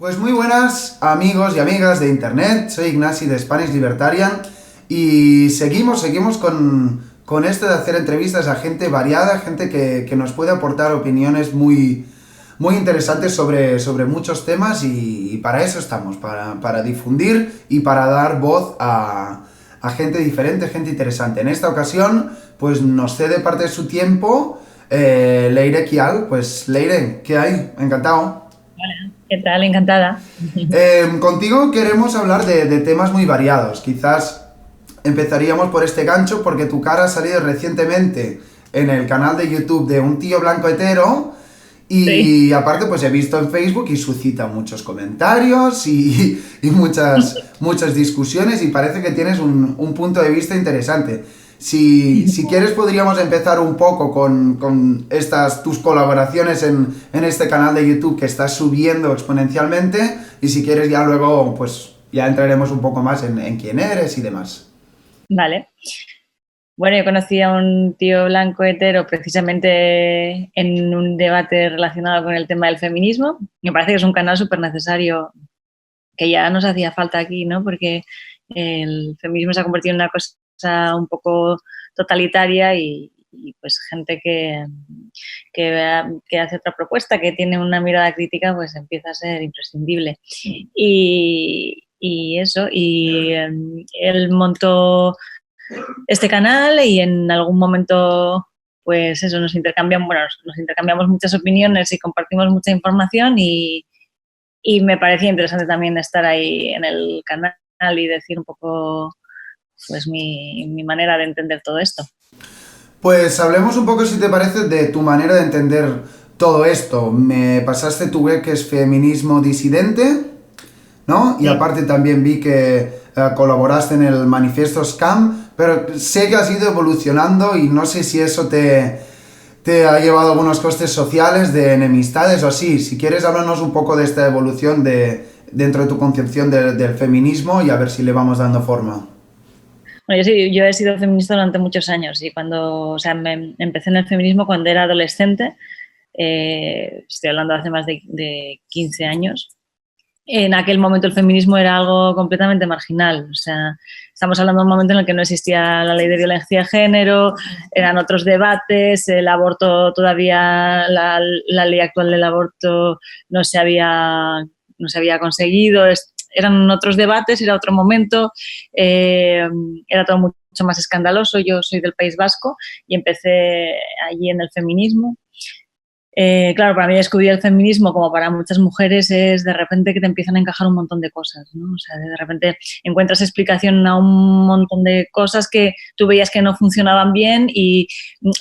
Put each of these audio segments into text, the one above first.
Pues muy buenas amigos y amigas de internet, soy Ignasi de Spanish Libertarian y seguimos con esto de hacer entrevistas a gente variada, gente que nos puede aportar opiniones muy interesantes sobre muchos temas y para eso estamos, para difundir y para dar voz a gente diferente, gente interesante. En esta ocasión pues nos cede parte de su tiempo Leire Kial. Pues Leire, ¿qué hay? Encantado. ¿Qué tal? Encantada. Contigo queremos hablar de temas muy variados. Quizás empezaríamos por este gancho porque tu cara ha salido recientemente en el canal de YouTube de un tío blanco hetero Sí. y aparte pues he visto en Facebook y suscita muchos comentarios y muchas discusiones y parece que tienes un punto de vista interesante. Si quieres podríamos empezar un poco con estas tus colaboraciones en este canal de YouTube que estás subiendo exponencialmente y si quieres ya luego pues ya entraremos un poco más en quién eres y demás. Vale. Bueno, yo conocí a un tío blanco hetero precisamente en un debate relacionado con el tema del feminismo. Me parece que es un canal súper necesario que ya nos hacía falta aquí, ¿no? Porque el feminismo se ha convertido en una cosa un poco totalitaria y pues gente que hace otra propuesta, que tiene una mirada crítica, pues empieza a ser imprescindible. Y eso, él montó este canal y en algún momento pues eso, nos intercambiamos muchas opiniones y compartimos mucha información y me parecía interesante también estar ahí en el canal y decir un poco pues mi manera de entender todo esto. Pues hablemos un poco, si te parece, de tu manera de entender todo esto. Me pasaste tu web que es Feminismo Disidente, ¿no? Y Sí. aparte también vi que colaboraste en el manifiesto Scam, pero sé que has ido evolucionando y no sé si eso te ha llevado a algunos costes sociales, de enemistades o así. Si quieres hablarnos un poco de esta evolución dentro de tu concepción del feminismo y a ver si le vamos dando forma. Bueno, yo sí, yo he sido feminista durante muchos años y cuando, o sea, me empecé en el feminismo cuando era adolescente, estoy hablando de hace más de 15 años. En aquel momento el feminismo era algo completamente marginal. O sea, estamos hablando de un momento en el que no existía la ley de violencia de género, eran otros debates, el aborto todavía, la ley actual del aborto no se había, no se había conseguido, eran otros debates, era otro momento, eh, era todo mucho más escandaloso. Yo soy del País Vasco y empecé allí en el feminismo. Claro, para mí descubrir el feminismo, como para muchas mujeres, es de repente que te empiezan a encajar un montón de cosas, ¿no? O sea, de repente encuentras explicación a un montón de cosas que tú veías que no funcionaban bien y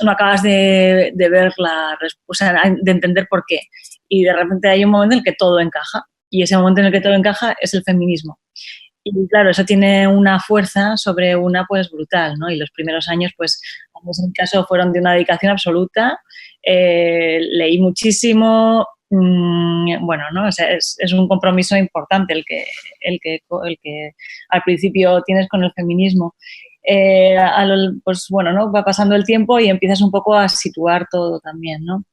no acabas de ver o sea, de entender por qué. Y de repente hay un momento en el que todo encaja. Y ese momento en el que todo encaja es el feminismo. Y claro, eso tiene una fuerza sobre una pues brutal, ¿no? Y los primeros años, pues, en mi caso, fueron de una dedicación absoluta. Leí muchísimo, bueno, ¿no? O sea, es un compromiso importante el que al principio tienes con el feminismo. Pues bueno, ¿no? Va pasando el tiempo y empiezas un poco a situar todo también, ¿no?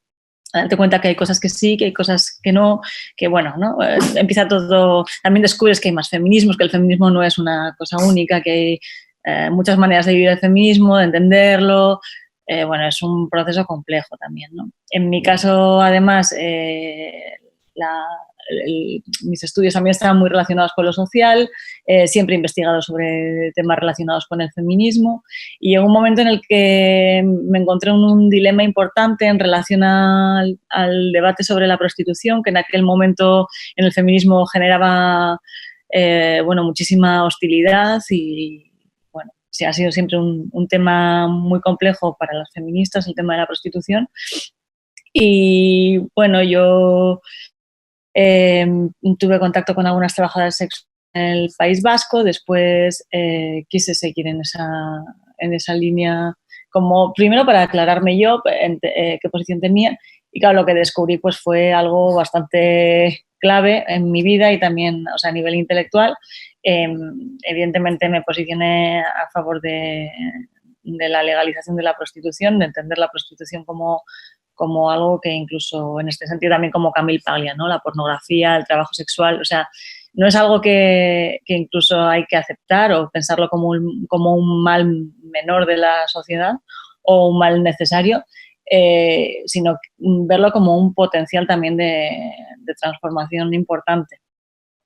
A darte cuenta que hay cosas que sí, que hay cosas que no, que bueno, ¿no? Empieza todo, también descubres que hay más feminismos, que el feminismo no es una cosa única, que hay muchas maneras de vivir el feminismo, de entenderlo. Bueno, es un proceso complejo también, ¿no? En mi caso, además, la, mis estudios también estaban muy relacionados con lo social, siempre he investigado sobre temas relacionados con el feminismo y llegó un momento en el que me encontré en un dilema importante en relación al debate sobre la prostitución, que en aquel momento en el feminismo generaba bueno, muchísima hostilidad y bueno, sí, ha sido siempre un tema muy complejo para las feministas, el tema de la prostitución. Y bueno, yo eh, tuve contacto con algunas trabajadoras sexuales en el País Vasco, después quise seguir en esa línea, como primero para aclararme yo qué posición tenía, y claro, lo que descubrí pues fue algo bastante clave en mi vida y también, o sea, a nivel intelectual. Eh, Evidentemente me posicioné a favor de la legalización de la prostitución, de entender la prostitución como algo que incluso en este sentido también como Camille Paglia, ¿no? La pornografía, el trabajo sexual, o sea, no es algo que incluso hay que aceptar o pensarlo como un mal menor de la sociedad o un mal necesario, sino verlo como un potencial también de transformación importante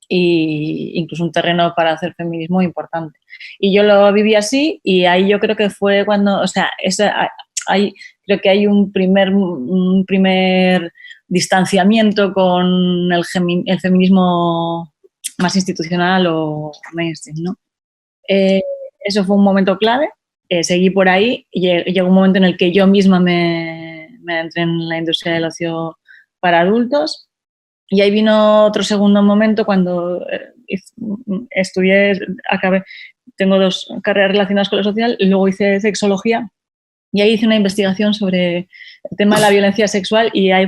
e incluso un terreno para hacer feminismo importante. Y yo lo viví así y ahí yo creo que fue cuando, o sea, creo que hay un primer distanciamiento con el feminismo más institucional o mainstream, ¿no? Eso fue un momento clave, seguí por ahí y llegó un momento en el que yo misma me entré en la industria del ocio para adultos y ahí vino otro segundo momento cuando estudié, acabé, tengo 2 carreras relacionadas con lo social y luego hice sexología y ahí hice una investigación sobre el tema de la violencia sexual y ahí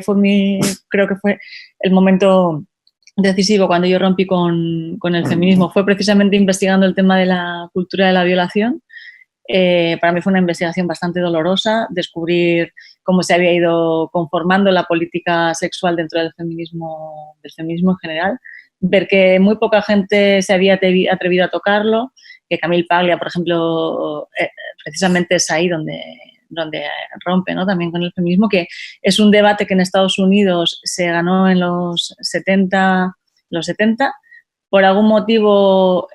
creo que fue el momento decisivo cuando yo rompí con el feminismo. Fue precisamente investigando el tema de la cultura de la violación. Para mí fue una investigación bastante dolorosa, descubrir cómo se había ido conformando la política sexual dentro del feminismo en general, ver que muy poca gente se había atrevido a tocarlo, que Camille Paglia, por ejemplo, precisamente es ahí donde rompe, ¿no? También con el feminismo, que es un debate que en Estados Unidos se ganó en los 70. Por algún motivo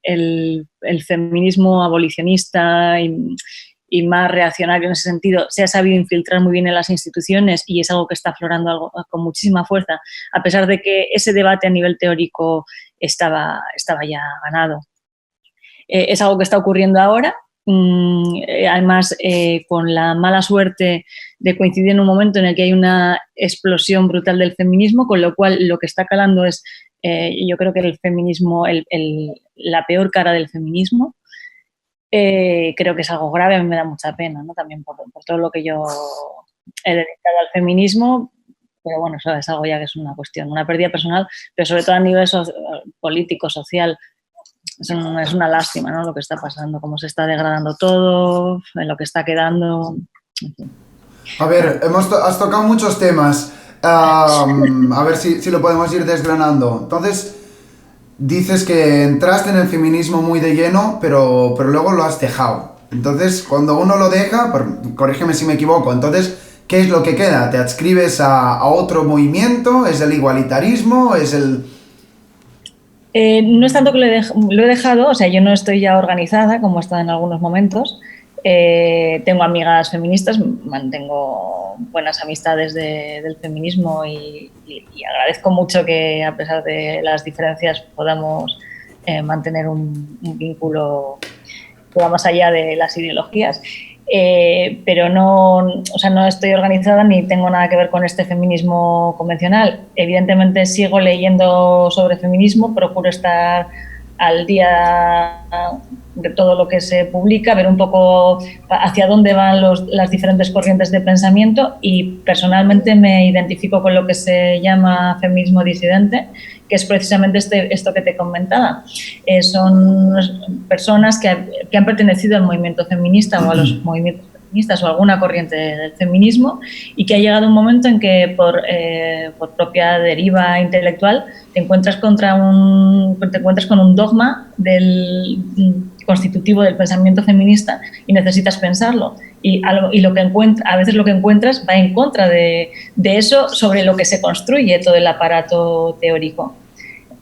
el feminismo abolicionista y más reaccionario en ese sentido se ha sabido infiltrar muy bien en las instituciones y es algo que está aflorando con muchísima fuerza, a pesar de que ese debate a nivel teórico estaba ya ganado. Es algo que está ocurriendo ahora. Además, con la mala suerte de coincidir en un momento en el que hay una explosión brutal del feminismo, con lo cual lo que está calando es, yo creo que el feminismo, la peor cara del feminismo. Creo que es algo grave, a mí me da mucha pena, ¿no? También por todo lo que yo he dedicado al feminismo, pero bueno, eso es algo ya que es una cuestión, una pérdida personal, pero sobre todo a nivel político, social. Es una lástima, ¿no? Lo que está pasando, cómo se está degradando todo, en lo que está quedando. A ver, has tocado muchos temas. A ver si lo podemos ir desgranando. Entonces, dices que entraste en el feminismo muy de lleno, pero luego lo has dejado. Entonces, cuando uno lo deja, corrígeme si me equivoco, entonces, ¿qué es lo que queda? ¿Te adscribes a otro movimiento? ¿Es el igualitarismo? ¿Es el...? No es tanto que lo he dejado, o sea, yo no estoy ya organizada como he estado en algunos momentos. Tengo amigas feministas, mantengo buenas amistades del feminismo y agradezco mucho que a pesar de las diferencias podamos mantener un vínculo que va más allá de las ideologías. Pero no estoy organizada ni tengo nada que ver con este feminismo convencional. Evidentemente sigo leyendo sobre feminismo, procuro estar al día de todo lo que se publica, ver un poco hacia dónde van las diferentes corrientes de pensamiento y personalmente me identifico con lo que se llama feminismo disidente, que es precisamente esto que te comentaba. Son personas que han pertenecido al movimiento feminista o a los movimientos feministas o alguna corriente del feminismo y que ha llegado un momento en que por propia deriva intelectual te encuentras con un dogma constitutivo del pensamiento feminista y necesitas pensarlo. Y lo que a veces lo que encuentras va en contra de eso sobre lo que se construye todo el aparato teórico.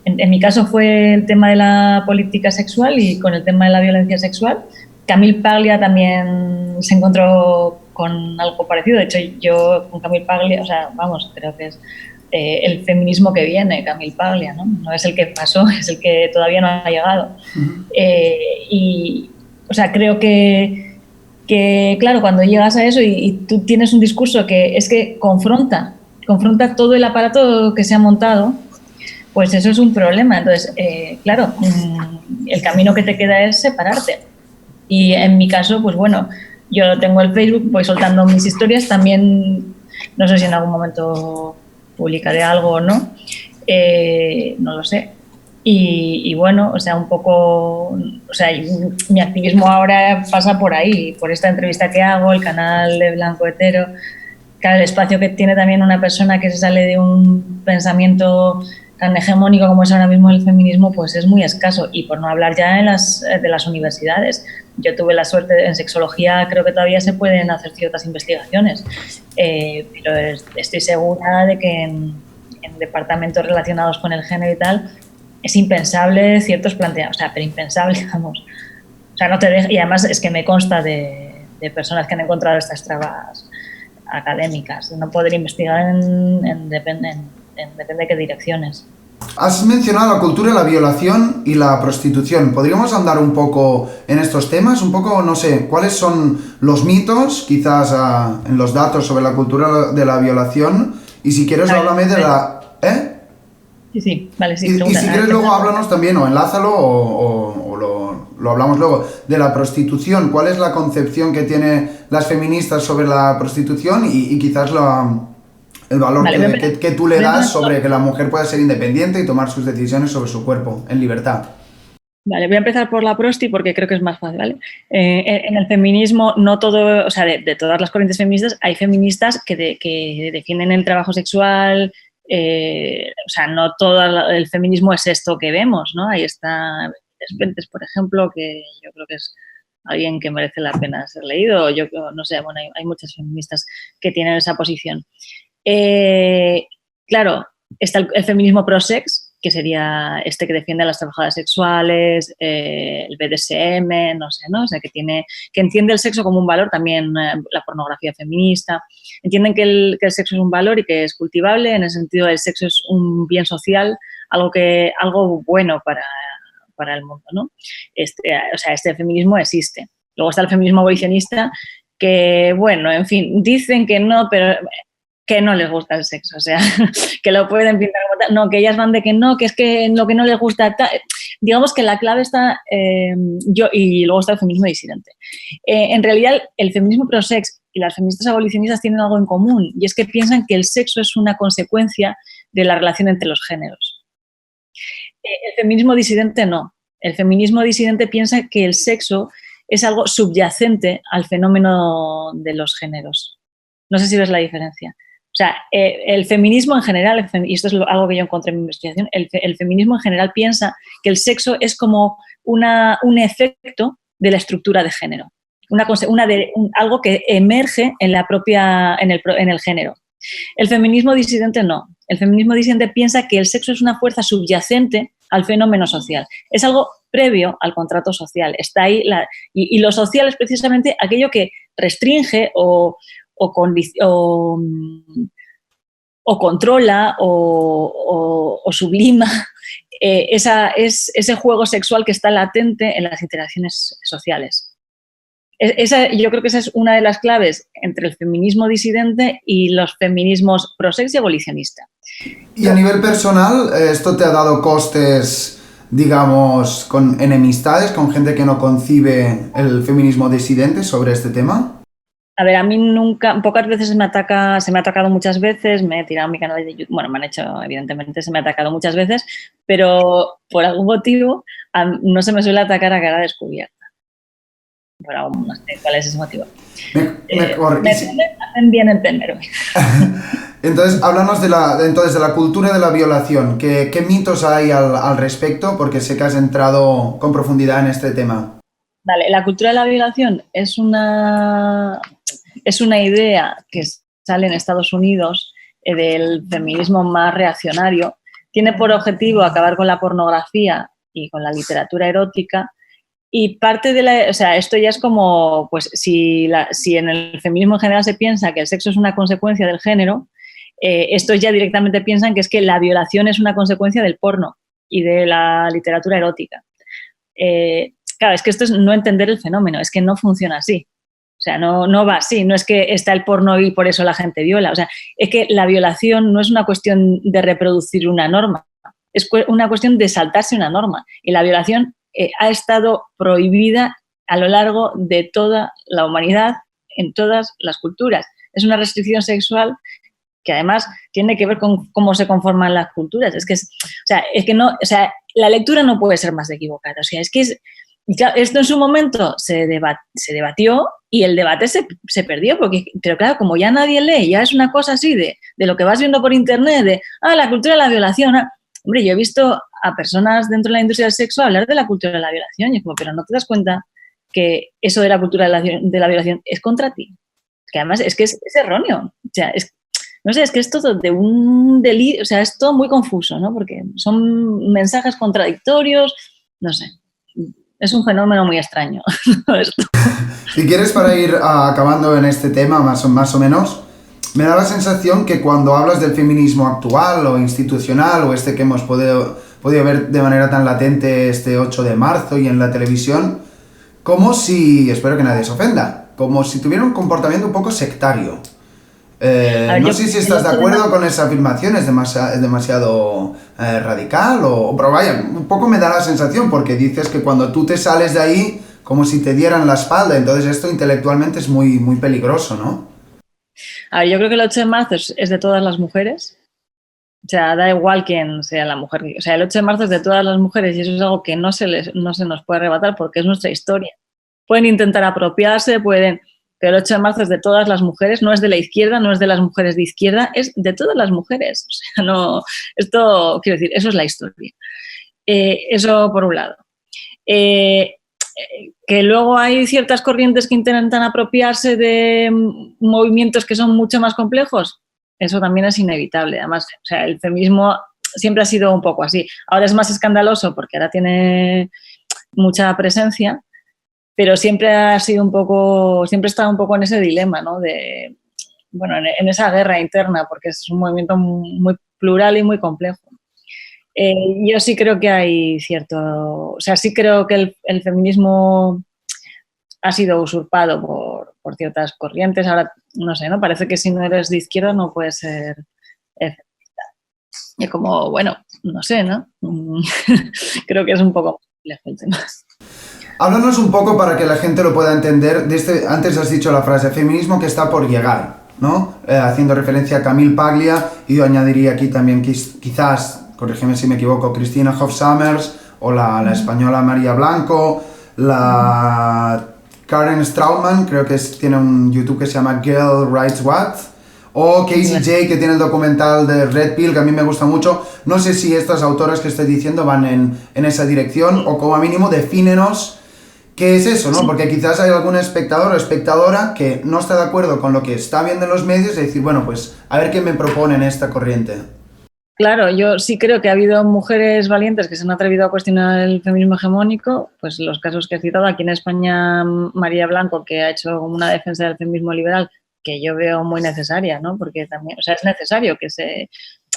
En mi caso fue el tema de la política sexual y con el tema de la violencia sexual. Camille Paglia también se encontró con algo parecido. De hecho, yo con Camille Paglia, creo que es el feminismo que viene, Camille Paglia, ¿no? No es el que pasó, es el que todavía no ha llegado. Creo que, claro, cuando llegas a eso y tú tienes un discurso que es que confronta todo el aparato que se ha montado, pues eso es un problema. Entonces, claro, el camino que te queda es separarte. Y en mi caso, pues bueno, yo tengo el Facebook, voy soltando mis historias, también no sé si en algún momento publicaré algo o no, no lo sé. Y bueno, o sea, un poco, o sea, mi activismo ahora pasa por ahí, por esta entrevista que hago, el canal de Blanco Hetero. Claro, el espacio que tiene también una persona que se sale de un pensamiento tan hegemónico como es ahora mismo el feminismo, pues es muy escaso. Y por no hablar ya de las universidades. Yo tuve la suerte, en sexología creo que todavía se pueden hacer ciertas investigaciones, pero estoy segura de que en departamentos relacionados con el género y tal, es impensable ciertos planteamientos, o sea, pero impensable, vamos. O sea, no te deja, y además es que me consta de personas que han encontrado estas trabas académicas, de no poder investigar en depende de qué direcciones. Has mencionado la cultura de la violación y la prostitución. ¿Podríamos andar un poco en estos temas? Un poco, no sé, ¿cuáles son los mitos, quizás en los datos sobre la cultura de la violación? Y si quieres, háblame de la... ¿Eh? Sí, sí, vale, sí, Y pregunta. si quieres luego háblanos también, o enlázalo o lo hablamos luego, de la prostitución. ¿Cuál es la concepción que tienen las feministas sobre la prostitución y quizás el valor Vale, que tú le das sobre que la mujer pueda ser independiente y tomar sus decisiones sobre su cuerpo en libertad? Vale, voy a empezar por la prosti porque creo que es más fácil, ¿vale? En el feminismo, no todo, o sea, de todas las corrientes feministas, hay feministas que defienden el trabajo sexual, o sea, no todo el feminismo es esto que vemos, ¿no? Ahí está Ventes, por ejemplo, que yo creo que es alguien que merece la pena ser leído. Yo no sé, bueno, hay muchas feministas que tienen esa posición. Claro, está el feminismo pro-sex, que sería este que defiende a las trabajadoras sexuales, el BDSM, no sé, ¿no? O sea, que entiende el sexo como un valor, también la pornografía feminista. Entienden que el sexo es un valor y que es cultivable, en el sentido del sexo es un bien social, algo bueno para el mundo, ¿no? O sea, este feminismo existe. Luego está el feminismo abolicionista, que, bueno, en fin, dicen que no, pero que no les gusta el sexo, o sea, que lo pueden pintar como tal, no, que ellas van de que no, que es que lo que no les gusta, digamos que la clave está, y luego está el feminismo disidente. En realidad, el feminismo pro-sex y las feministas abolicionistas tienen algo en común, y es que piensan que el sexo es una consecuencia de la relación entre los géneros. El feminismo disidente no. El feminismo disidente piensa que el sexo es algo subyacente al fenómeno de los géneros. No sé si ves la diferencia. O sea, el feminismo en general, y esto es algo que yo encontré en mi investigación, el feminismo en general piensa que el sexo es como un efecto de la estructura de género, algo que emerge en el género. El feminismo disidente no. El feminismo disidente piensa que el sexo es una fuerza subyacente al fenómeno social. Es algo previo al contrato social. Está ahí y lo social es precisamente aquello que restringe o controla o sublima ese juego sexual que está latente en las interacciones sociales. Yo creo que esa es una de las claves entre el feminismo disidente y los feminismos pro-sex y abolicionista. Y a nivel personal, ¿esto te ha dado costes, digamos, con enemistades, con gente que no concibe el feminismo disidente sobre este tema? A ver, a mí pocas veces se me ha atacado muchas veces, me he tirado mi canal de YouTube, bueno, me han hecho, evidentemente, se me ha atacado muchas veces, pero por algún motivo no se me suele atacar a cara descubierta. Pero no sé cuál es ese motivo. Me hacen bien entenderme. Entonces, háblanos de la cultura de la violación. ¿Qué mitos hay al respecto? Porque sé que has entrado con profundidad en este tema. Vale, la cultura de la violación es una idea que sale en Estados Unidos del feminismo más reaccionario. Tiene por objetivo acabar con la pornografía y con la literatura erótica. Y parte o sea, esto ya es como, pues, si en el feminismo en general se piensa que el sexo es una consecuencia del género, estos ya directamente piensan que es que la violación es una consecuencia del porno y de la literatura erótica. Claro, es que esto es no entender el fenómeno, es que no funciona así. O sea, no va así, no es que está el porno y por eso la gente viola. O sea, es que la violación no es una cuestión de reproducir una norma, es una cuestión de saltarse una norma. Y la violación ha estado prohibida a lo largo de toda la humanidad, en todas las culturas. Es una restricción sexual que además tiene que ver con cómo se conforman las culturas. Es que no, o sea, la lectura no puede ser más equivocada. O sea, esto en su momento se debatió y el debate se perdió, pero claro, como ya nadie lee, ya es una cosa así de lo que vas viendo por internet, la cultura de la violación. Hombre, yo he visto a personas dentro de la industria del sexo hablar de la cultura de la violación y es como, pero no te das cuenta que eso de la cultura de la violación es contra ti. Que además es que es erróneo. O sea, no sé, es que es todo de un delirio, o sea, es todo muy confuso, ¿no? Porque son mensajes contradictorios, no sé. Es un fenómeno muy extraño. Si quieres, para ir acabando en este tema, más o menos, me da la sensación que cuando hablas del feminismo actual o institucional o este que hemos podido ver de manera tan latente este 8 de marzo y en la televisión, como si, espero que nadie se ofenda, como si tuviera un comportamiento un poco sectario. No sé si estás de acuerdo con esa afirmación, es demasiado radical, pero vaya, un poco me da la sensación, porque dices que cuando tú te sales de ahí, como si te dieran la espalda, entonces esto intelectualmente es muy, muy peligroso, ¿no? A ver, yo creo que el 8 de marzo es de todas las mujeres, o sea, da igual quién sea la mujer, o sea, el 8 de marzo es de todas las mujeres y eso es algo que no se nos puede arrebatar porque es nuestra historia. Pueden intentar apropiarse, pero el 8 de marzo es de todas las mujeres, no es de la izquierda, no es de las mujeres de izquierda, es de todas las mujeres. O sea, no, esto, quiero decir, eso es la historia. Eso por un lado. Que luego hay ciertas corrientes que intentan apropiarse de movimientos que son mucho más complejos, eso también es inevitable. Además, o sea, el feminismo siempre ha sido un poco así. Ahora es más escandaloso porque ahora tiene mucha presencia, pero siempre ha sido siempre está un poco en ese dilema, ¿no? Bueno, en esa guerra interna, porque es un movimiento muy plural y muy complejo. Yo sí creo que hay o sea, sí creo que el feminismo ha sido usurpado por ciertas corrientes. Ahora, no sé, ¿no? Parece que si no eres de izquierda no puedes ser feminista. Y como, bueno, no sé, ¿no? Creo que es un poco complejo el tema. Háblanos un poco para que la gente lo pueda entender. Antes has dicho la frase, feminismo que está por llegar, ¿no? Haciendo referencia a Camille Paglia, y yo añadiría aquí también quizás, corrígeme si me equivoco, Christina Hoff Sommers, o la española María Blanco, la Karen Straumann, creo que tiene un YouTube que se llama Girl Writes What, o Casey J, que tiene el documental de Red Pill, que a mí me gusta mucho. No sé si estas autoras que estoy diciendo van en esa dirección, o como mínimo defínenos qué es eso, ¿no? Porque quizás hay algún espectador o espectadora que no está de acuerdo con lo que está viendo en los medios y decir, bueno, pues a ver qué me proponen esta corriente. Claro, yo sí creo que ha habido mujeres valientes que se han atrevido a cuestionar el feminismo hegemónico, pues los casos que he citado, aquí en España María Blanco, que ha hecho una defensa del feminismo liberal que yo veo muy necesaria, ¿no? Porque también, o sea, es necesario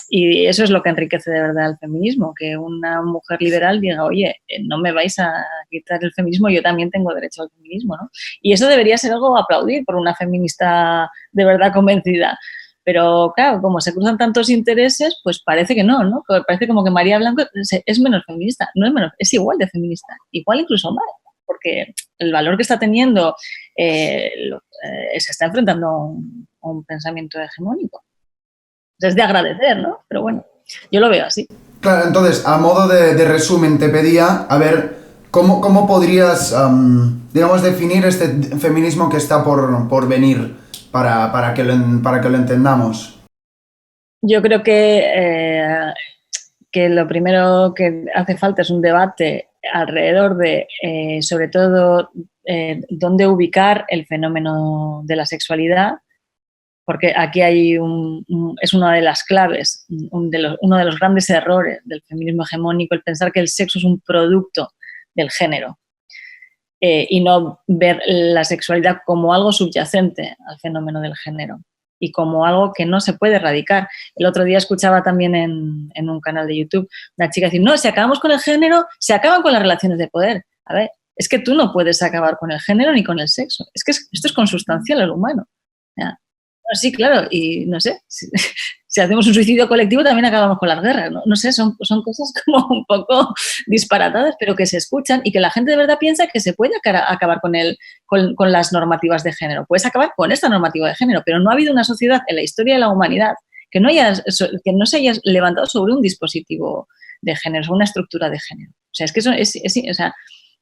y eso es lo que enriquece de verdad el feminismo, que una mujer liberal diga, oye, no me vais a quitar el feminismo, yo también tengo derecho al feminismo, ¿no? Y eso debería ser algo a aplaudir por una feminista de verdad convencida. Pero claro, como se cruzan tantos intereses, pues parece que no, ¿no? Parece como que María Blanco es menos feminista. No es menos, es igual de feminista. Igual incluso más, porque el valor que está teniendo se está enfrentando a un pensamiento hegemónico. Es de agradecer, ¿no? Pero bueno, yo lo veo así. Claro, entonces, a modo de resumen, te pedía, a ver, ¿cómo podrías, digamos, definir este feminismo que está por venir para que lo entendamos? Yo creo que lo primero que hace falta es un debate alrededor de, sobre todo, dónde ubicar el fenómeno de la sexualidad, porque aquí es una de las claves, uno de los grandes errores del feminismo hegemónico, el pensar que el sexo es un producto del género y no ver la sexualidad como algo subyacente al fenómeno del género y como algo que no se puede erradicar. El otro día escuchaba también en un canal de YouTube una chica decir, no, si acabamos con el género, se acaban con las relaciones de poder. A ver, es que tú no puedes acabar con el género ni con el sexo. Es que esto es consustancial al humano. ¿Ya? Sí, claro, y no sé, si hacemos un suicidio colectivo también acabamos con las guerras, ¿no? No sé, son cosas como un poco disparatadas, pero que se escuchan y que la gente de verdad piensa que se puede acabar con las normativas de género. Puedes acabar con esta normativa de género, pero no ha habido una sociedad en la historia de la humanidad que no se haya levantado sobre un dispositivo de género, sobre una estructura de género. O sea, es que eso o sea,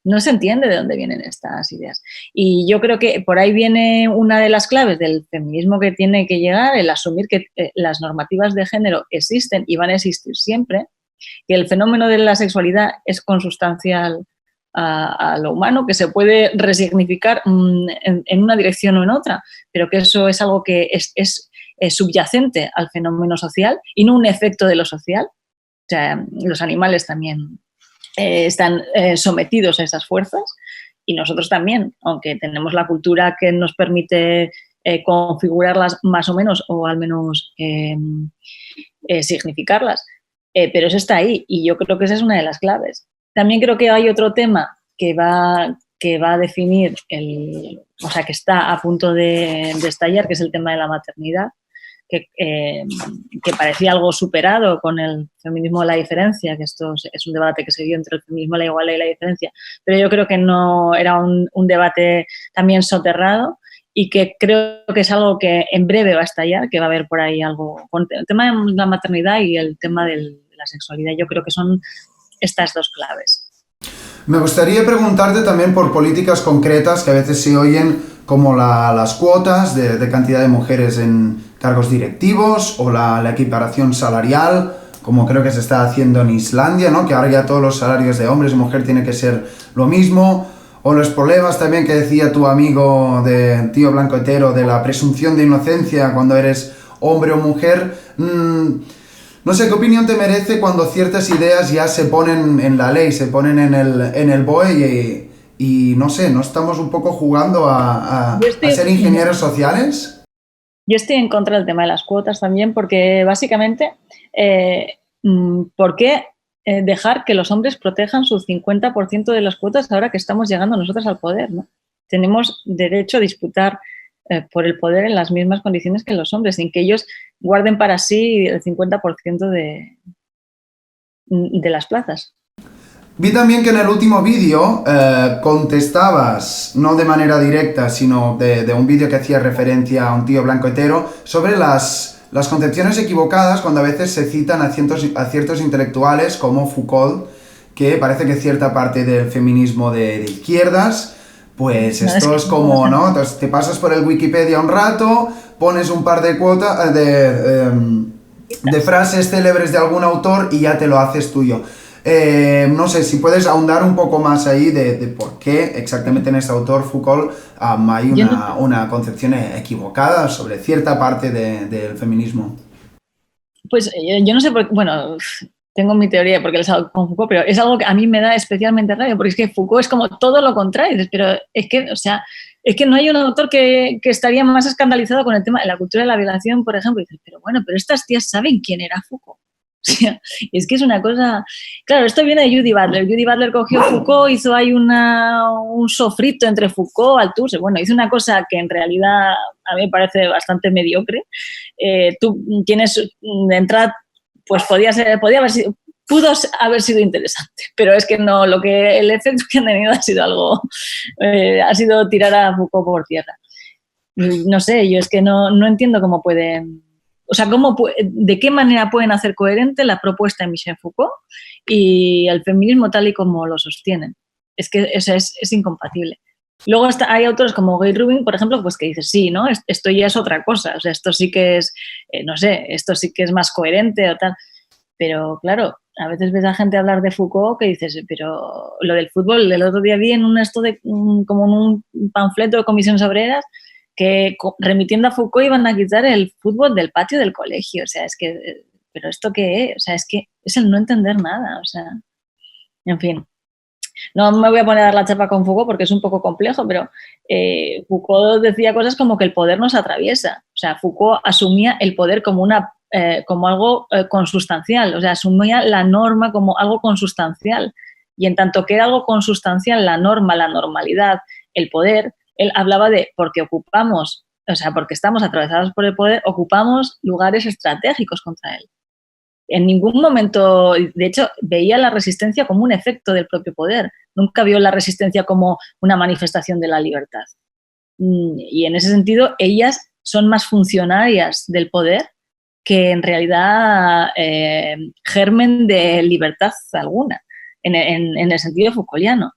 no se entiende de dónde vienen estas ideas. Y yo creo que por ahí viene una de las claves del feminismo que tiene que llegar, el asumir que las normativas de género existen y van a existir siempre, que el fenómeno de la sexualidad es consustancial a lo humano, que se puede resignificar en una dirección o en otra, pero que eso es algo que es subyacente al fenómeno social y no un efecto de lo social. O sea, los animales también están sometidos a esas fuerzas y nosotros también, aunque tenemos la cultura que nos permite configurarlas más o menos o al menos significarlas, pero eso está ahí y yo creo que esa es una de las claves. También creo que hay otro tema que va a definir, o sea, que está a punto de estallar, que es el tema de la maternidad, que parecía algo superado con el feminismo de la diferencia, que esto es un debate que se dio entre el feminismo de la igualdad y la diferencia, pero yo creo que no era un debate también soterrado y que creo que es algo que en breve va a estallar, que va a haber por ahí algo con el tema de la maternidad y el tema de la sexualidad. Yo creo que son estas dos claves. Me gustaría preguntarte también por políticas concretas que a veces se oyen, como las cuotas de cantidad de mujeres en cargos directivos o la equiparación salarial, como creo que se está haciendo en Islandia, ¿no? Que ahora ya todos los salarios de hombres y mujeres tienen que ser lo mismo, o los problemas también que decía tu amigo de tío blanco hetero de la presunción de inocencia cuando eres hombre o mujer. No sé, ¿qué opinión te merece cuando ciertas ideas ya se ponen en la ley, se ponen en el BOE y no sé, ¿no estamos un poco jugando a ser ingenieros sociales? Yo estoy en contra del tema de las cuotas también porque básicamente, ¿por qué dejar que los hombres protejan su 50% de las cuotas ahora que estamos llegando nosotros al poder, ¿no? Tenemos derecho a disputar por el poder en las mismas condiciones que los hombres, sin que ellos guarden para sí el 50% de las plazas. Vi también que en el último vídeo contestabas, no de manera directa, sino de un vídeo que hacía referencia a un tío blanco hetero, sobre las concepciones equivocadas cuando a veces se citan a ciertos intelectuales como Foucault, que parece que cierta parte del feminismo de izquierdas, pues no, esto es como, ¿no? Entonces te pasas por el Wikipedia un rato, pones un par de cuotas de frases célebres de algún autor y ya te lo haces tuyo. No sé, si puedes ahondar un poco más ahí de por qué exactamente en este autor, Foucault, hay una concepción equivocada sobre cierta parte del feminismo. Pues yo no sé por qué, bueno, tengo mi teoría porque es algo con Foucault, pero es algo que a mí me da especialmente rabia, porque es que Foucault es como todo lo contrario, pero es que, o sea, es que no hay un autor que estaría más escandalizado con el tema de la cultura de la violación, por ejemplo, y dices, pero bueno, pero estas tías saben quién era Foucault. O sea, es que es una cosa... Claro, esto viene de Judy Butler. Judy Butler cogió Foucault, hizo ahí un sofrito entre Foucault, Althusser. Bueno, hizo una cosa que en realidad a mí me parece bastante mediocre. Tú tienes de entrada, pues pudo haber sido interesante, pero es que no, el efecto que han tenido ha sido algo... ha sido tirar a Foucault por tierra. No sé, yo es que no entiendo cómo pueden... O sea, ¿de qué manera pueden hacer coherente la propuesta de Michel Foucault y el feminismo tal y como lo sostienen? Es que eso es incompatible. Luego hay autores como Gay Rubin, por ejemplo, pues que dicen, sí, ¿no? Esto ya es otra cosa. O sea, esto sí que es, no sé, esto sí que es más coherente o tal. Pero, claro, a veces ves a gente hablar de Foucault que dices, pero lo del fútbol, el otro día vi en como en un panfleto de comisiones obreras, que remitiendo a Foucault iban a quitar el fútbol del patio del colegio. O sea, es que, ¿pero esto qué es? O sea, es que es el no entender nada. O sea, en fin. No me voy a poner a dar la chapa con Foucault porque es un poco complejo, pero Foucault decía cosas como que el poder nos atraviesa. O sea, Foucault asumía el poder como algo consustancial. O sea, asumía la norma como algo consustancial. Y en tanto que era algo consustancial, la norma, la normalidad, el poder... Él hablaba de porque estamos atravesados por el poder, ocupamos lugares estratégicos contra él. En ningún momento, de hecho, veía la resistencia como un efecto del propio poder. Nunca vio la resistencia como una manifestación de la libertad. Y en ese sentido, ellas son más funcionarias del poder que en realidad germen de libertad alguna, en el sentido foucaultiano.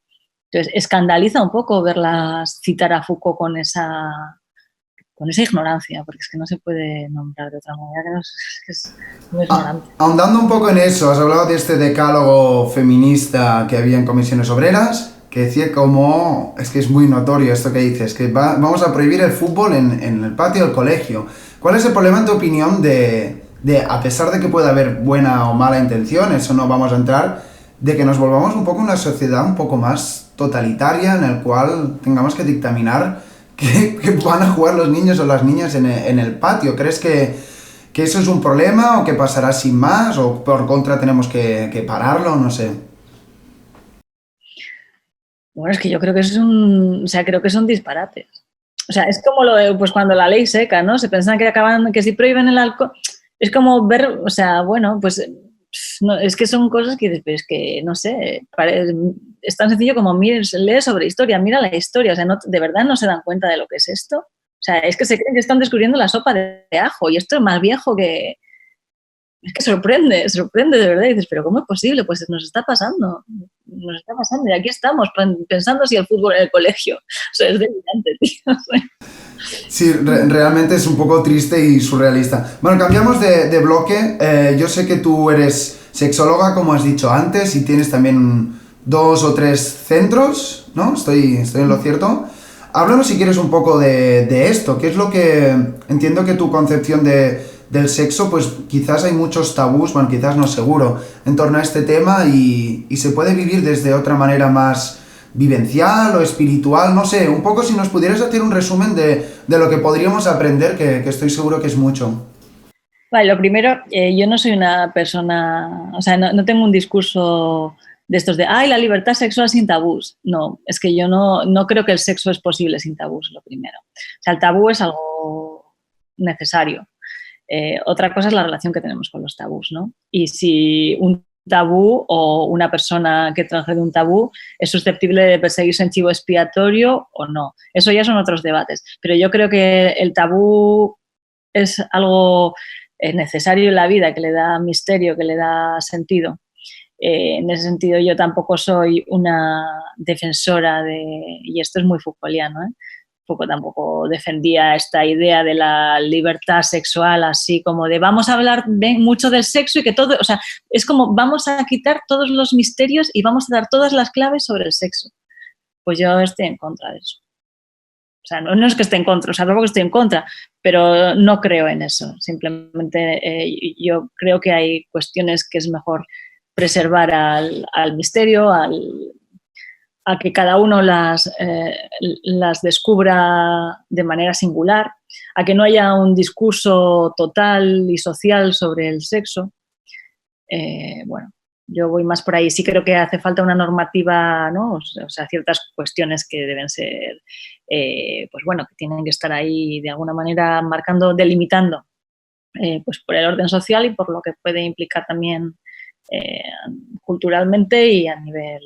Entonces, escandaliza un poco verlas citar a Foucault con esa ignorancia, porque es que no se puede nombrar de otra manera, que es muy ignorante. Ahondando un poco en eso, has hablado de este decálogo feminista que había en comisiones obreras, que decía como, es que es muy notorio esto que dices, que vamos a prohibir el fútbol en el patio del colegio. ¿Cuál es el problema, en tu opinión, a pesar de que pueda haber buena o mala intención, eso no vamos a entrar, de que nos volvamos un poco una sociedad un poco más totalitaria, en el cual tengamos que dictaminar que van a jugar los niños o las niñas en el patio? ¿Crees que eso es un problema o que pasará sin más o por contra tenemos que pararlo? No sé. Bueno, es que yo creo que creo que son disparates. O sea, es como lo de, pues cuando la ley seca, ¿no? Se pensan que si prohíben el alcohol, es como ver, o sea, bueno, pues no, es que son cosas que dices, pero es que, no sé, es tan sencillo como lee sobre historia, mira la historia, o sea, de verdad no se dan cuenta de lo que es esto. O sea, es que se creen que están descubriendo la sopa de ajo y esto es más viejo que... Es que sorprende de verdad. Y dices, pero ¿cómo es posible? Pues nos está pasando y aquí estamos pensando si el fútbol en el colegio. O sea, es delirante, tío. Sí, realmente es un poco triste y surrealista. Bueno, cambiamos de bloque. Yo sé que tú eres sexóloga, como has dicho antes, y tienes también 2 o 3 centros, ¿no? Estoy en lo cierto. Háblanos si quieres un poco de esto. ¿Qué es lo que... Entiendo que tu concepción del sexo, pues quizás hay muchos tabús, bueno, quizás no seguro, en torno a este tema y se puede vivir desde otra manera más vivencial o espiritual, no sé, un poco si nos pudieras hacer un resumen de lo que podríamos aprender, que estoy seguro que es mucho. Vale, lo primero, yo no soy una persona, o sea, no tengo un discurso de estos de, ay, la libertad sexual sin tabús. No, es que yo no creo que el sexo es posible sin tabús, lo primero. O sea, el tabú es algo necesario. Otra cosa es la relación que tenemos con los tabús, ¿no? Y si un tabú o una persona que transgrede un tabú es susceptible de perseguirse en chivo expiatorio o no. Eso ya son otros debates. Pero yo creo que el tabú es algo necesario en la vida, que le da misterio, que le da sentido. En ese sentido, yo tampoco soy una defensora y esto es muy Foucaultiano, Foucault tampoco defendía esta idea de la libertad sexual, así como de vamos a hablar mucho del sexo y que todo, o sea, es como vamos a quitar todos los misterios y vamos a dar todas las claves sobre el sexo. Pues yo estoy en contra de eso. O sea, no es que esté en contra, o sea, tampoco estoy en contra, pero no creo en eso. Simplemente yo creo que hay cuestiones que es mejor preservar al misterio, a que cada uno las descubra de manera singular, a que no haya un discurso total y social sobre el sexo. Bueno, yo voy más por ahí. Sí creo que hace falta una normativa, ¿no? O sea, ciertas cuestiones que deben ser, pues bueno, que tienen que estar ahí de alguna manera marcando, delimitando, pues por el orden social y por lo que puede implicar también culturalmente y a nivel,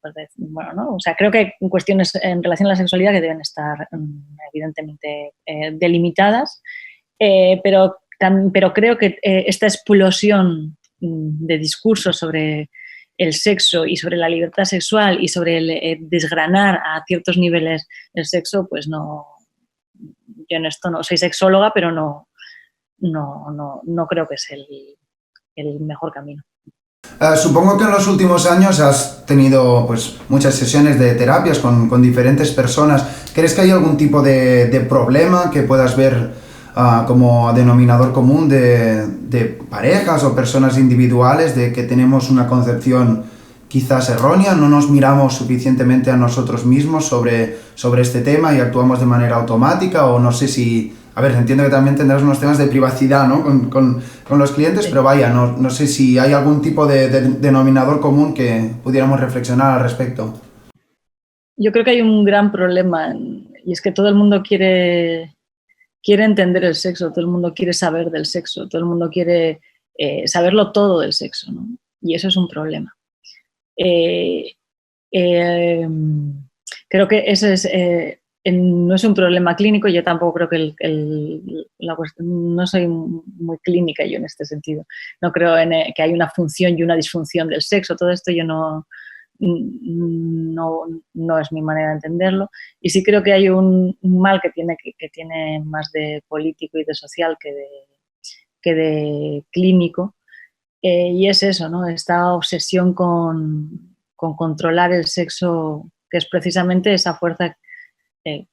pues bueno, ¿no? O sea, creo que hay cuestiones en relación a la sexualidad que deben estar evidentemente delimitadas, pero creo que esta explosión de discursos sobre el sexo y sobre la libertad sexual y sobre el desgranar a ciertos niveles el sexo, pues no, yo en esto no soy sexóloga, pero no creo que es el mejor camino. Supongo que en los últimos años has tenido pues muchas sesiones de terapias con diferentes personas. ¿Crees que hay algún tipo de problema que puedas ver como denominador común de parejas o personas individuales, de que tenemos una concepción quizás errónea, no nos miramos suficientemente a nosotros mismos sobre este tema y actuamos de manera automática? O no sé si... A ver, entiendo que también tendrás unos temas de privacidad, ¿no? con los clientes, pero vaya, no sé si hay algún tipo de denominador común que pudiéramos reflexionar al respecto. Yo creo que hay un gran problema y es que todo el mundo quiere entender el sexo, todo el mundo quiere saber del sexo, todo el mundo quiere saberlo todo del sexo, ¿no? Y eso es un problema. Creo que ese es no es un problema clínico. Yo tampoco creo que no soy muy clínica yo en este sentido. No creo que hay una función y una disfunción del sexo. Todo esto yo no es mi manera de entenderlo. Y sí creo que hay un mal que tiene más de político y de social que de clínico. Y es eso, ¿no? Esta obsesión con controlar el sexo, que es precisamente esa fuerza que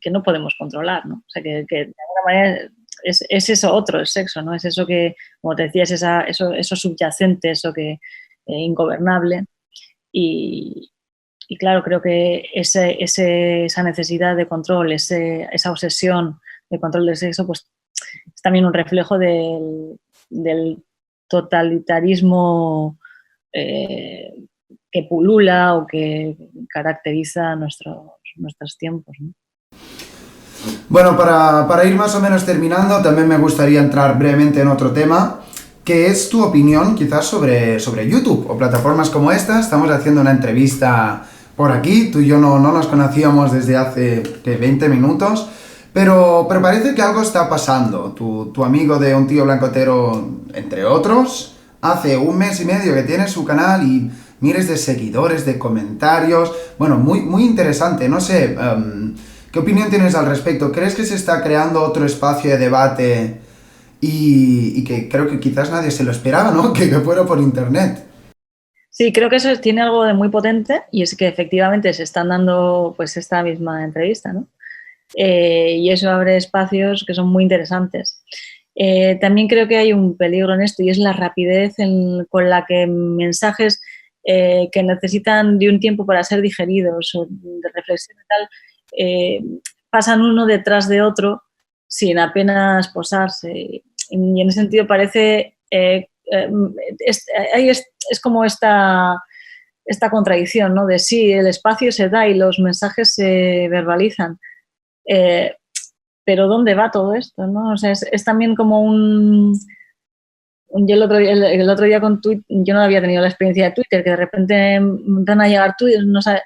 no podemos controlar, ¿no? O sea, que de alguna manera es eso otro, el sexo, ¿no? Es eso que, como te decías, eso subyacente, eso que ingobernable. Y claro, creo que esa necesidad de control, esa obsesión de control del sexo, pues es también un reflejo del totalitarismo que pulula o que caracteriza nuestros tiempos, ¿no? Bueno, para ir más o menos terminando, también me gustaría entrar brevemente en otro tema, que es tu opinión quizás sobre YouTube o plataformas como esta. Estamos haciendo una entrevista por aquí, tú y yo no nos conocíamos desde hace 20 minutos, pero parece que algo está pasando. Tu amigo de Un Tío Blancotero, entre otros, hace un mes y medio que tiene su canal y miles de seguidores, de comentarios. Bueno, muy interesante. No sé, ¿qué opinión tienes al respecto? ¿Crees que se está creando otro espacio de debate y que creo que quizás nadie se lo esperaba, ¿no? Que fuera por internet. Sí, creo que eso tiene algo de muy potente, y es que efectivamente se están dando pues esta misma entrevista, ¿no? Y eso abre espacios que son muy interesantes. También creo que hay un peligro en esto, y es la rapidez con la que mensajes que necesitan de un tiempo para ser digeridos o de reflexión y tal, pasan uno detrás de otro sin apenas posarse. Y en ese sentido parece... es como esta contradicción, ¿no? De sí, el espacio se da y los mensajes se verbalizan. Pero ¿dónde va todo esto? ¿No? O sea, es también como yo el otro día con Twitter, yo no había tenido la experiencia de Twitter, que de repente van a llegar tweets, no sé,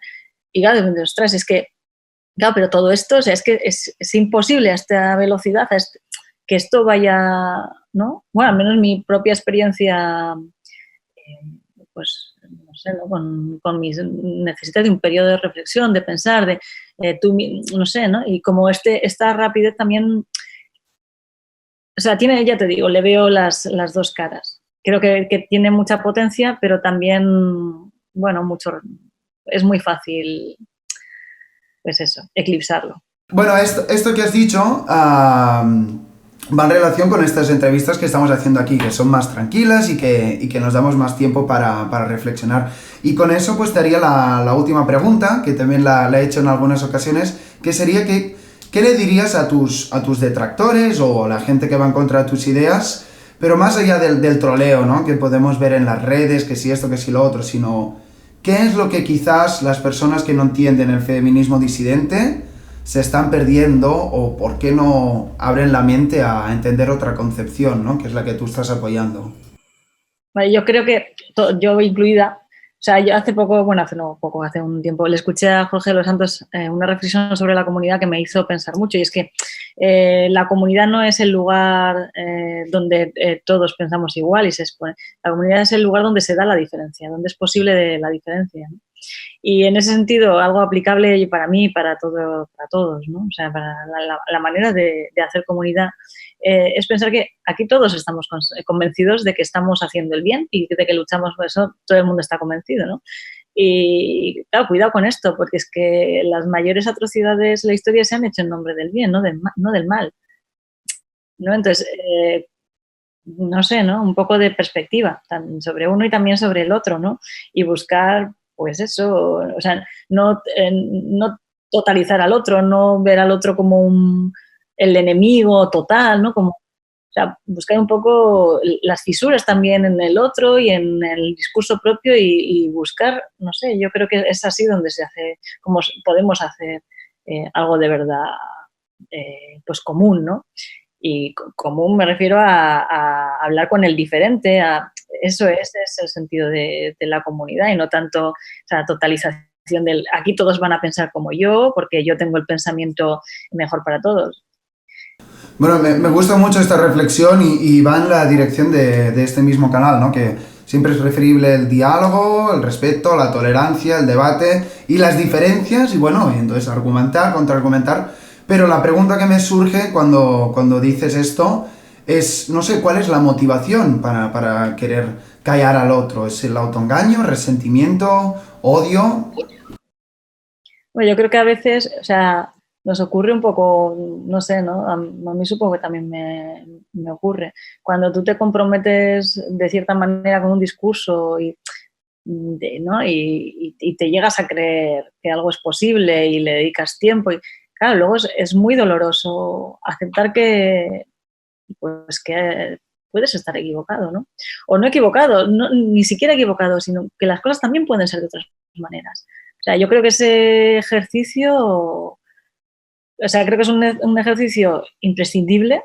y claro, de repente, ostras, es que, claro, pero todo esto, o sea, es que es imposible a esta velocidad, que esto vaya, ¿no? Bueno, al menos mi propia experiencia, pues, no sé, ¿no? Con mis necesidades de un periodo de reflexión, de pensar, no sé, ¿no? Y como esta rapidez también, o sea, ya te digo, le veo las dos caras. Creo que tiene mucha potencia, pero también, bueno, es muy fácil, pues eso, eclipsarlo. Bueno, esto que has dicho va en relación con estas entrevistas que estamos haciendo aquí, que son más tranquilas y que nos damos más tiempo para reflexionar. Y con eso pues te haría la última pregunta, que también la he hecho en algunas ocasiones, que sería ¿qué le dirías a tus detractores o a la gente que va en contra de tus ideas? Pero más allá del troleo, ¿no? Que podemos ver en las redes, que si esto, que si lo otro, sino ¿qué es lo que quizás las personas que no entienden el feminismo disidente se están perdiendo, o por qué no abren la mente a entender otra concepción, ¿no? Que es la que tú estás apoyando? Vale, yo creo que yo incluida, o sea, yo hace poco, bueno, hace un tiempo, le escuché a Jorge de los Santos una reflexión sobre la comunidad que me hizo pensar mucho, y es que la comunidad no es el lugar donde todos pensamos igual y se expone. La comunidad es el lugar donde se da la diferencia, donde es posible la diferencia, ¿no? Y en ese sentido, algo aplicable para mí, para todos, ¿no? O sea, para la manera de hacer comunidad, es pensar que aquí todos estamos convencidos de que estamos haciendo el bien y de que luchamos por eso, todo el mundo está convencido, ¿no? Y claro, cuidado con esto, porque es que las mayores atrocidades de la historia se han hecho en nombre del bien, no del mal, ¿no? Entonces, no sé, ¿no? Un poco de perspectiva sobre uno y también sobre el otro, ¿no? Y buscar, pues eso, o sea, no totalizar al otro, no ver al otro como el enemigo total, ¿no? O sea, buscar un poco las fisuras también en el otro y en el discurso propio y buscar, no sé, yo creo que es así donde se hace, como podemos hacer algo de verdad, pues común, ¿no? Y común me refiero a hablar con el diferente, ese es el sentido de la comunidad, y no tanto, o sea, totalización del aquí todos van a pensar como yo, porque yo tengo el pensamiento mejor para todos. Bueno, me gusta mucho esta reflexión y va en la dirección de este mismo canal, ¿no? Que siempre es preferible el diálogo, el respeto, la tolerancia, el debate y las diferencias, y bueno, y entonces argumentar, contraargumentar. Pero la pregunta que me surge cuando dices esto es, no sé, ¿cuál es la motivación para querer callar al otro? ¿Es el autoengaño, resentimiento, odio? Bueno, yo creo que a veces, o sea, nos ocurre un poco, no sé, ¿no? A mí supongo que también me ocurre. Cuando tú te comprometes de cierta manera con un discurso ¿no? y te llegas a creer que algo es posible y le dedicas tiempo, y claro, luego es muy doloroso aceptar pues que puedes estar equivocado, ¿no? O no equivocado, ni siquiera equivocado, sino que las cosas también pueden ser de otras maneras. O sea, yo creo que ese ejercicio, o sea, creo que es un ejercicio imprescindible,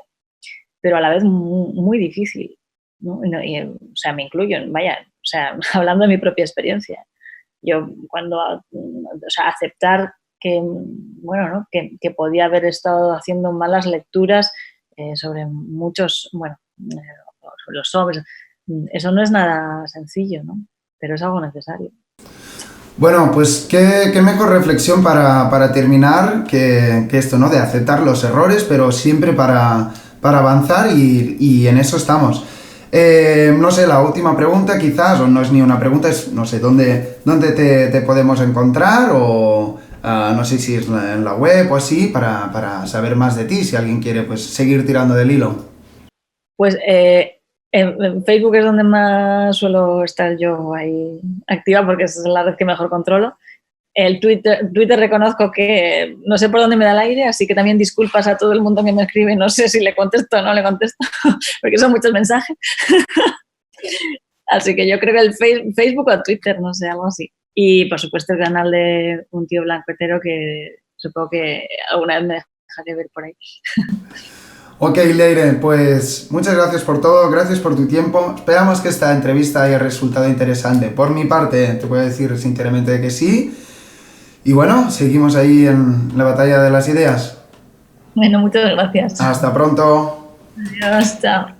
pero a la vez muy, muy difícil, ¿no? O sea, me incluyo, vaya, o sea, hablando de mi propia experiencia. Yo o sea, aceptar que, bueno, ¿no? que podía haber estado haciendo malas lecturas sobre muchos, bueno, sobre los hombres, eso no es nada sencillo, ¿no? Pero es algo necesario. Bueno, pues qué mejor reflexión para terminar que esto, ¿no? De aceptar los errores, pero siempre para avanzar y en eso estamos. No sé, la última pregunta quizás, o no es ni una pregunta, es, no sé, ¿dónde te podemos encontrar? O no sé si es en la web o así, para saber más de ti, si alguien quiere pues seguir tirando del hilo. Pues en Facebook es donde más suelo estar yo ahí activa porque es la red que mejor controlo. El Twitter reconozco que no sé por dónde me da el aire, así que también disculpas a todo el mundo que me escribe, no sé si le contesto o no le contesto, porque son muchos mensajes. Así que yo creo que el Facebook o Twitter, no sé, algo así. Y por supuesto el canal de Un Tío Blanco Hetero, que supongo que alguna vez me dejaré ver por ahí. Ok, Leire, pues muchas gracias por todo, gracias por tu tiempo. Esperamos que esta entrevista haya resultado interesante. Por mi parte, te puedo decir sinceramente que sí. Y bueno, seguimos ahí en la batalla de las ideas. Bueno, muchas gracias. Hasta pronto. Adiós, chao.